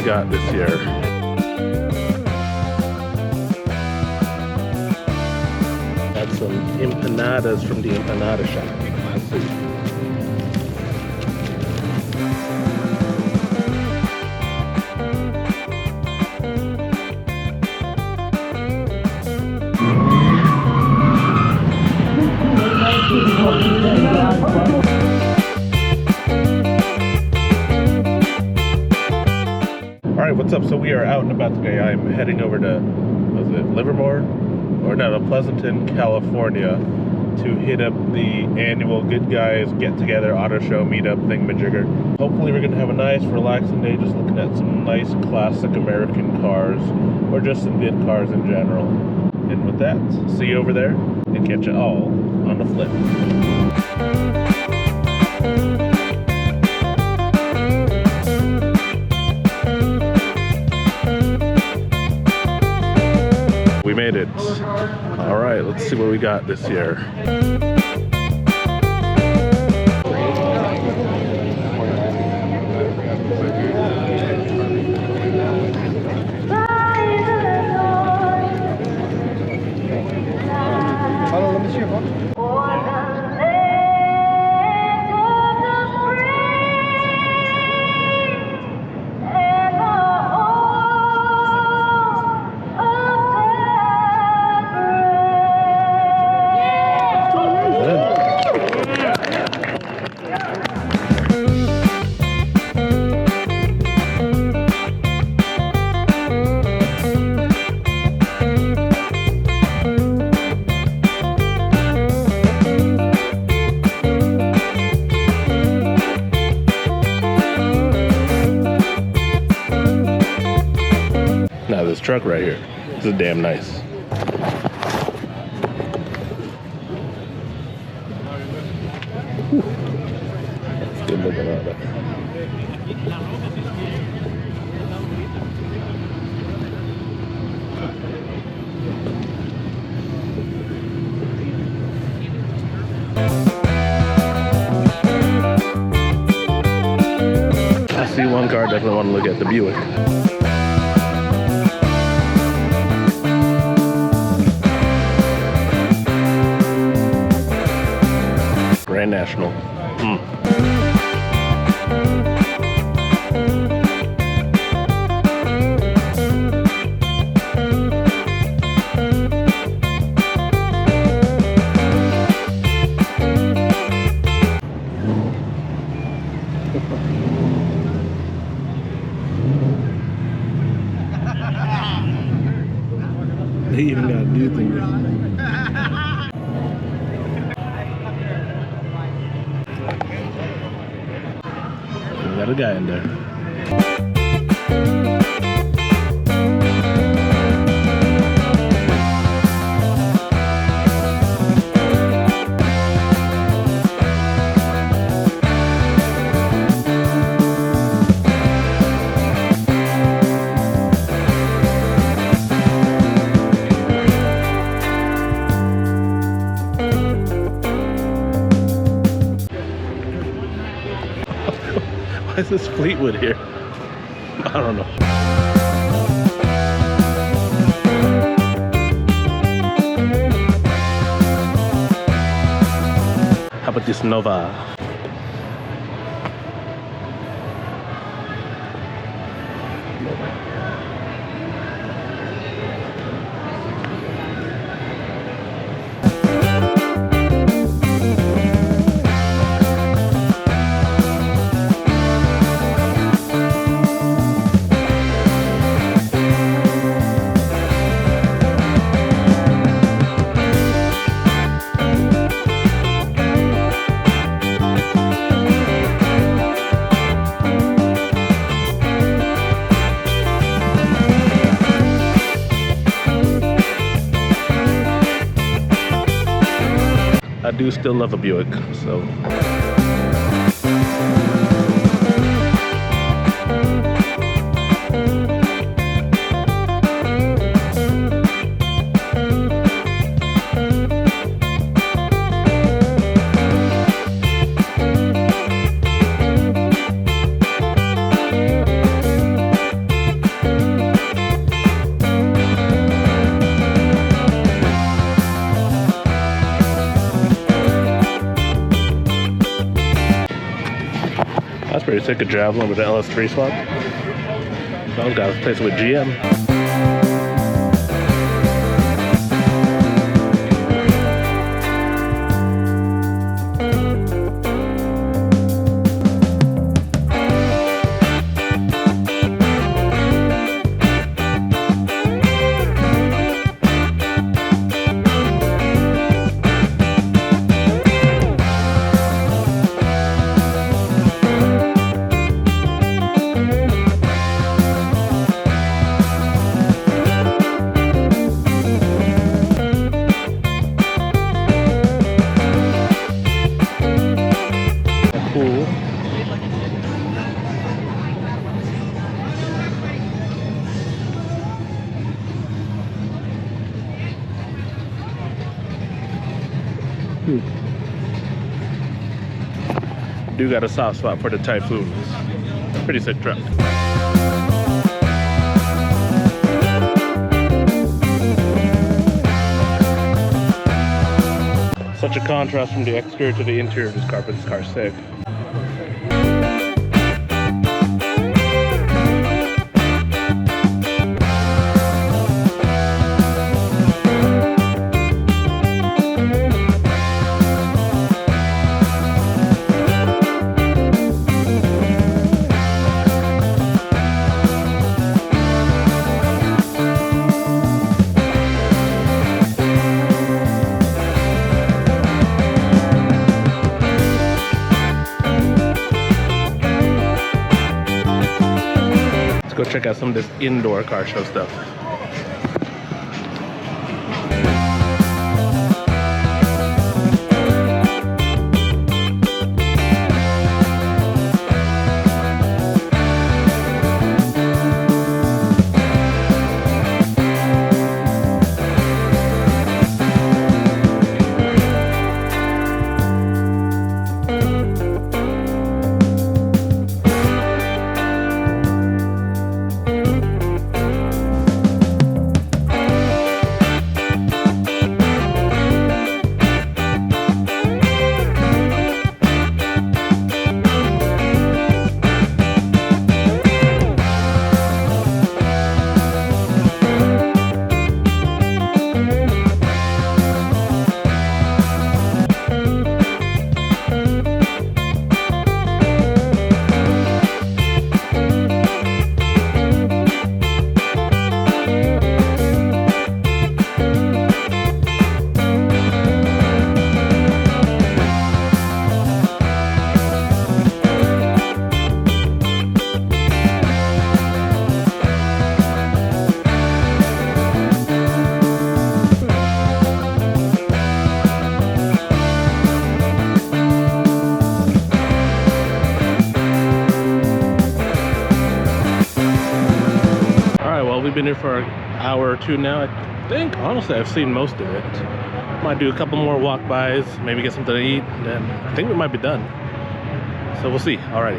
got this year. Got some empanadas from the empanada shop. Let's see. Alright, what's up? So we are out and about today. I'm heading over to, was it Livermore? Or no, to Pleasanton, California to hit up the annual Good Guys Get Together Auto Show meetup thingamajigger. Hopefully we're going to have a nice, relaxing day just looking at some nice classic American cars or just some good cars in general. And with that, see you over there and catch you all on the flip. We made it. All right, let's see what we got this year. Now this truck right here, this is damn nice. Good looking at it. I see one car, definitely want to look at the Buick. Grand National. They even got new things. Got a guy in there. Why is this Fleetwood here? I don't know. How about this Nova? I do still love a Buick, so. That's pretty sick. A Javelin with an LS3 swap. Those guys place with GM. Do got a soft spot for the Typhoon. Pretty sick truck. Such a contrast from the exterior to the interior of this car, but this car's sick. Go check out some of this indoor car show stuff. We've been here for an hour or two now. I think, honestly, I've seen most of it. Might do a couple more walk-bys, maybe get something to eat, and then I think we might be done. So we'll see. Alrighty.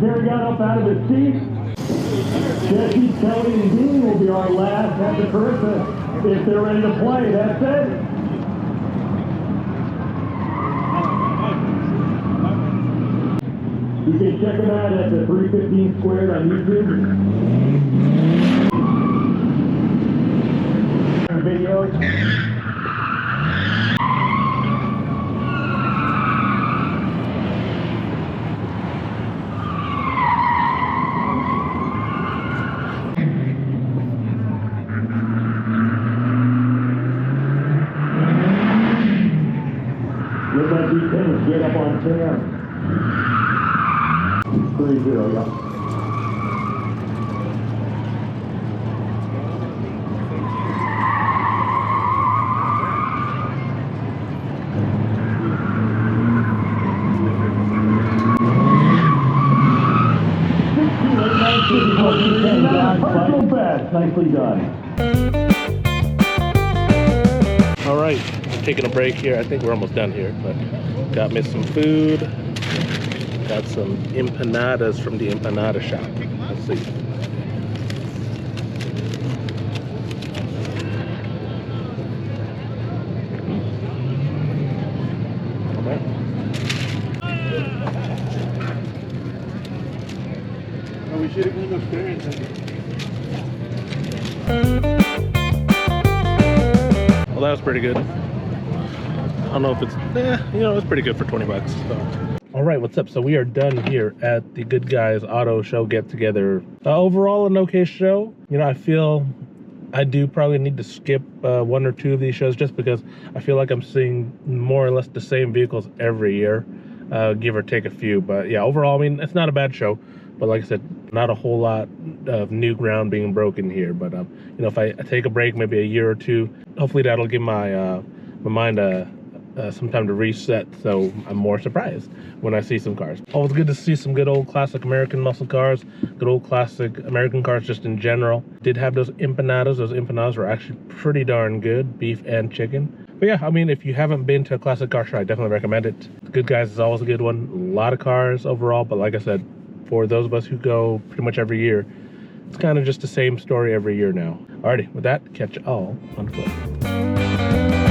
Gary got up out of his seat. Jesse, Kelly, and Dean will be our last after Carissa if they're ready to play. That's it. You can check them out at the 315 Squared on YouTube. Videos. Look like these things get up on cam. 3-0, yeah. Personal best, nicely done. All right, taking a break here. I think we're almost done here, but got me some food. Got some empanadas from the empanada shop. Let's see. get a good experience. Well, that was pretty good. I don't know if it's, you know, it's pretty good for 20 bucks. So. All right, what's up? So we are done here at the Good Guys Auto Show Get Together. Overall, an okay show. You know, I feel I do probably need to skip one or two of these shows just because I feel like I'm seeing more or less the same vehicles every year, give or take a few. But yeah, overall, I mean, it's not a bad show. But like I said, not a whole lot of new ground being broken here. But you know, if I take a break, maybe a year or two, hopefully that'll give my my mind some time to reset, so I'm more surprised when I see some cars. Always good to see some good old classic American muscle cars, good old classic American cars just in general. Did have those empanadas. Those empanadas were actually pretty darn good, beef and chicken. But yeah, I mean, if you haven't been to a classic car show, I definitely recommend it. The Good Guys is always a good one. A lot of cars overall, but like I said, for those of us who go pretty much every year, it's kind of just the same story every year now. Alrighty, with that, catch you all on the flip.